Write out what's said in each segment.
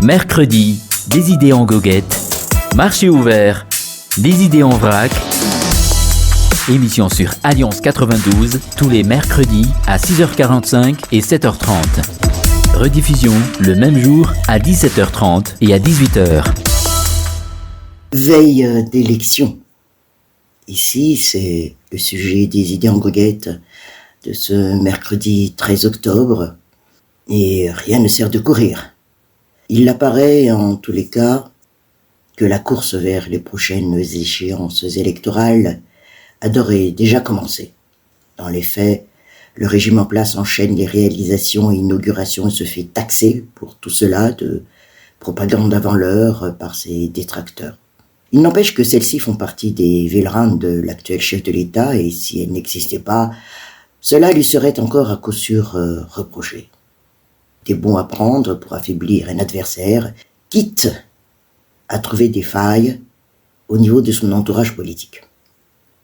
Mercredi, des idées en goguette. Marché ouvert, des idées en vrac. Émission sur Alliance 92, tous les mercredis à 6h45 et 7h30. Rediffusion le même jour à 17h30 et à 18h. Veille d'élection. Ici, c'est le sujet des idées en goguette de ce mercredi 13 octobre. Et rien ne sert de courir. Il apparaît en tous les cas que la course vers les prochaines échéances électorales a d'ores et déjà commencé. Dans les faits, le régime en place enchaîne les réalisations et inaugurations et se fait taxer pour tout cela de propagande avant l'heure par ses détracteurs. Il n'empêche que celles-ci font partie des vétérans de l'actuel chef de l'État et si elles n'existaient pas, cela lui serait encore à coup sûr reproché. Des bons à prendre pour affaiblir un adversaire, quitte à trouver des failles au niveau de son entourage politique.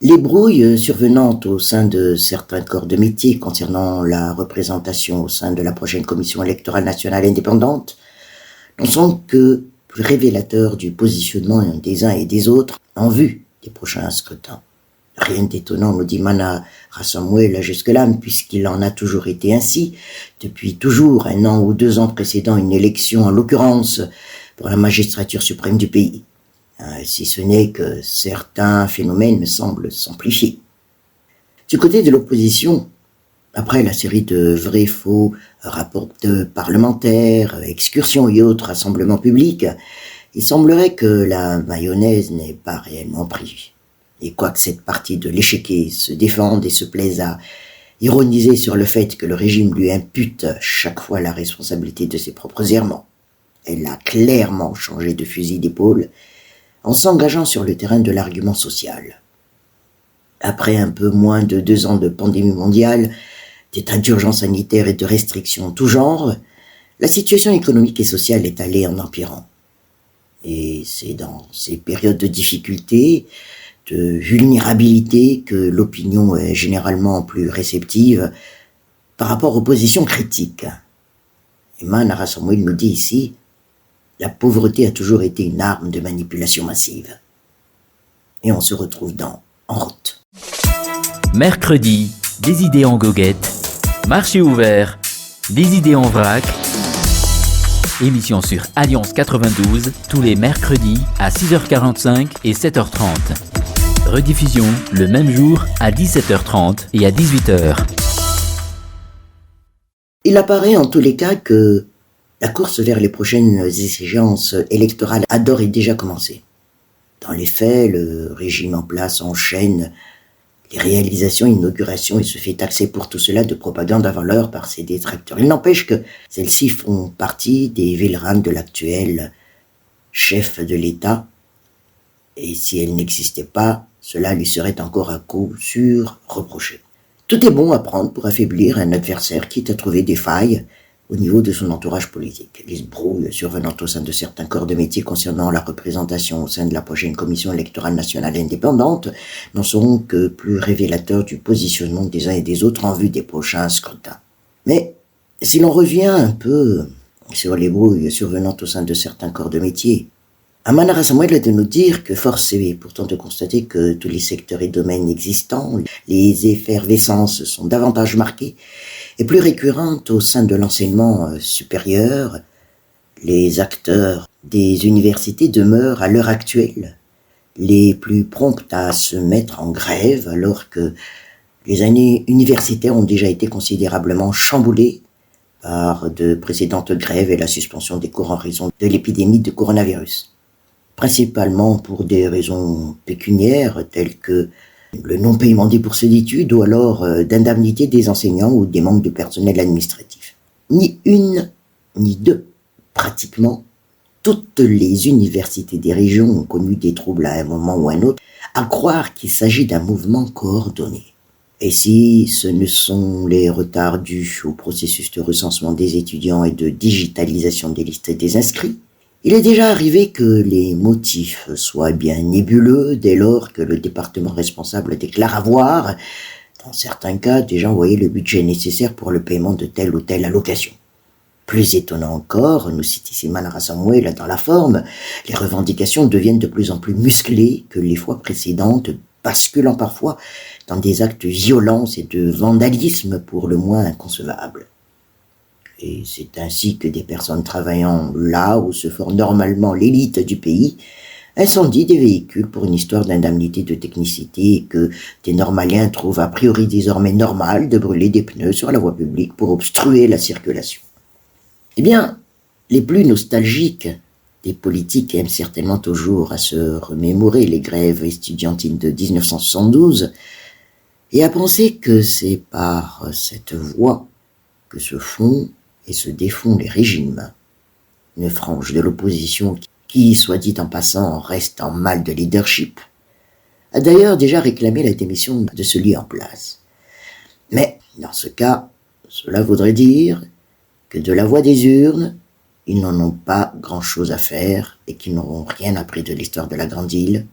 Les brouilles survenant au sein de certains corps de métier concernant la représentation au sein de la prochaine commission électorale nationale indépendante n'en sont que plus révélateurs du positionnement des uns et des autres en vue des prochains scrutins. Rien d'étonnant, nous dit Mana Rassamuel jusque-là, puisqu'il en a toujours été ainsi, depuis toujours 1 an ou 2 ans précédant une élection, en l'occurrence pour la magistrature suprême du pays. Si ce n'est que certains phénomènes semblent s'amplifier. Du côté de l'opposition, après la série de vrais-faux rapports de parlementaires, excursions et autres rassemblements publics, il semblerait que la mayonnaise n'ait pas réellement pris. Et quoique cette partie de l'échiquier se défende et se plaise à ironiser sur le fait que le régime lui impute chaque fois la responsabilité de ses propres errements, elle a clairement changé de fusil d'épaule en s'engageant sur le terrain de l'argument social. Après un peu moins de 2 ans de pandémie mondiale, d'état d'urgence sanitaire et de restrictions en tout genre, la situation économique et sociale est allée en empirant. Et c'est dans ces périodes de difficulté, de vulnérabilité que l'opinion est généralement plus réceptive par rapport aux positions critiques. Emma Narasamuel nous dit ici, la pauvreté a toujours été une arme de manipulation massive. Et on se retrouve dans En route. Mercredi, des idées en goguette. Marché ouvert, des idées en vrac. Émission sur Alliance 92, tous les mercredis à 6h45 et 7h30. Rediffusion le même jour à 17h30 et à 18h. Il apparaît en tous les cas que la course vers les prochaines échéances électorales a d'ores et déjà commencé. Dans les faits, le régime en place enchaîne les réalisations, inaugurations et se fait taxer pour tout cela de propagande avant l'heure par ses détracteurs. Il n'empêche que celles-ci font partie des vétérans de l'actuel chef de l'État et si elles n'existaient pas, cela lui serait encore à coup sûr reproché. Tout est bon à prendre pour affaiblir un adversaire quitte à trouver des failles au niveau de son entourage politique. Les brouilles survenant au sein de certains corps de métier concernant la représentation au sein de la prochaine commission électorale nationale indépendante n'en seront que plus révélateurs du positionnement des uns et des autres en vue des prochains scrutins. Mais si l'on revient un peu sur les brouilles survenant au sein de certains corps de métier, Amana Rassamuel est de nous dire que force est pourtant de constater que tous les secteurs et domaines existants, les effervescences sont davantage marquées et plus récurrentes au sein de l'enseignement supérieur. Les acteurs des universités demeurent à l'heure actuelle les plus prompts à se mettre en grève alors que les années universitaires ont déjà été considérablement chamboulées par de précédentes grèves et la suspension des cours en raison de l'épidémie de coronavirus. Principalement pour des raisons pécuniaires telles que le non-paiement des bourses d'études ou alors d'indemnités des enseignants ou des manques de personnel administratif. Ni une, ni deux, pratiquement, toutes les universités des régions ont connu des troubles à un moment ou à un autre, à croire qu'il s'agit d'un mouvement coordonné. Et si ce ne sont les retards dus au processus de recensement des étudiants et de digitalisation des listes des inscrits, il est déjà arrivé que les motifs soient bien nébuleux dès lors que le département responsable déclare avoir, dans certains cas, déjà envoyé le budget nécessaire pour le paiement de telle ou telle allocation. Plus étonnant encore, nous cite ici Manara Samuel, dans la forme, les revendications deviennent de plus en plus musclées que les fois précédentes, basculant parfois dans des actes violents et de vandalisme pour le moins inconcevables. Et c'est ainsi que des personnes travaillant là où se forme normalement l'élite du pays incendient des véhicules pour une histoire d'indemnité de technicité et que des normaliens trouvent a priori désormais normal de brûler des pneus sur la voie publique pour obstruer la circulation. Eh bien, les plus nostalgiques des politiques aiment certainement toujours à se remémorer les grèves estudiantines de 1972 et à penser que c'est par cette voie que se font et se défont les régimes. Une frange de l'opposition qui, soit dit en passant, reste en mal de leadership, a d'ailleurs déjà réclamé la démission de celui en place. Mais, dans ce cas, cela voudrait dire que de la voix des urnes, ils n'en ont pas grand-chose à faire et qu'ils n'auront rien appris de l'histoire de la Grande Île,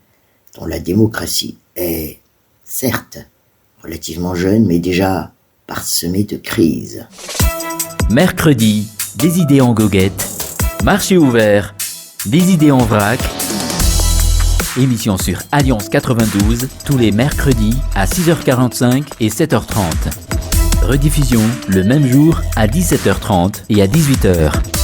dont la démocratie est, certes, relativement jeune, mais déjà parsemée de crises. Mercredi, des idées en goguette. Marché ouvert, des idées en vrac. Émission sur Alliance 92, tous les mercredis à 6h45 et 7h30. Rediffusion le même jour à 17h30 et à 18h.